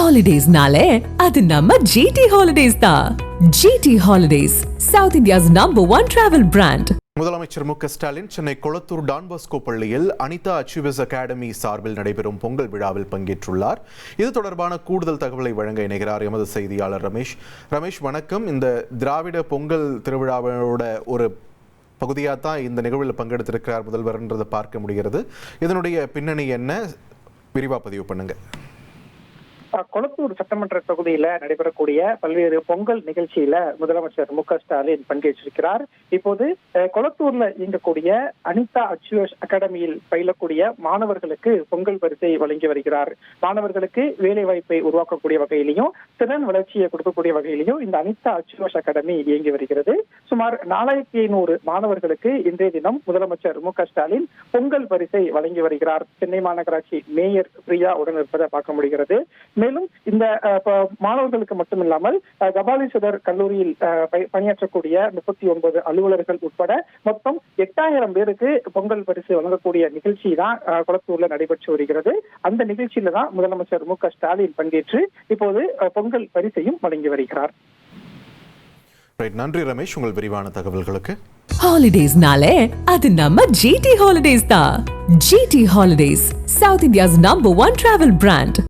Holidays-nale, அது நம்ம GT Holidays தான். GT Holidays, South India's #1 travel brand. முதலமைச்சர் மு க ஸ்டாலின் சென்னை கொளத்தூர் டான் பாஸ்கோ பள்ளியில் அனிதா அச்சீவர்ஸ் அகாடமி சார்பில் நடைபெறும் பொங்கல் விழாவில் பங்கேற்றுள்ளார். இது தொடர்பான கூடுதல் தகவலை வழங்க இணைகிறார் எமது செய்தியாளர் ரமேஷ். ரமேஷ், வணக்கம். இந்த திராவிட பொங்கல் திருவிழாவோட ஒரு பகுதியாக தான் இந்த நிகழ்வில் பங்கெடுத்திருக்கிறார் முதல்வர்ன்றதை பார்க்க முடிகிறது. இதனுடைய பின்னணி என்ன, விரிவா பதிவு பண்ணுங்க. கொளத்தூர் சட்டமன்ற தொகுதியில நடைபெறக்கூடிய பல்வேறு பொங்கல் நிகழ்ச்சியில முதலமைச்சர் மு க ஸ்டாலின் பங்கேற்றிருக்கிறார். இப்போது கொளத்தூர்ல இயங்கக்கூடிய அனிதா அச்சீவர்ஸ் அகாடமியில் பயிலக்கூடிய மாணவர்களுக்கு பொங்கல் பரிசை வழங்கி வருகிறார். மாணவர்களுக்கு வேலை வாய்ப்பை உருவாக்கக்கூடிய வகையிலையும் திறன் வளர்ச்சியை கொடுக்கக்கூடிய வகையிலையும் இந்த அனிதா அச்சீவர்ஸ் அகாடமி இயங்கி வருகிறது. சுமார் 4500 மாணவர்களுக்கு இன்றைய தினம் முதலமைச்சர் மு க ஸ்டாலின் பொங்கல் பரிசை வழங்கி வருகிறார். சென்னை மாநகராட்சி மேயர் பிரியா உடன் இருப்பதை பார்க்க முடிகிறது. மேலும் இந்த மாணவர்களுக்கு மட்டுமில்லாமல் கபாலீஸ்வரர் கல்லூரியில் பணியாற்றக்கூடிய 39 அலுவலர்கள் உட்பட மொத்தம் 8000 பேருக்கு பொங்கல் பரிசு வழங்கக்கூடிய நிகழ்ச்சி தான் கொளத்தூர்ல நடைபெற்று வருகிறது. அந்த நிகழ்ச்சியில தான் முதலமைச்சர் மு க ஸ்டாலின் பங்கேற்று இப்போது பொங்கல் பரிசையும் வழங்கி வருகிறார். நன்றி ரமேஷ், உங்கள் விரிவான தகவல்களுக்கு. Holidays-nale, அது நம்ம GT Holidays தான். GT Holidays, South India's #1 travel brand.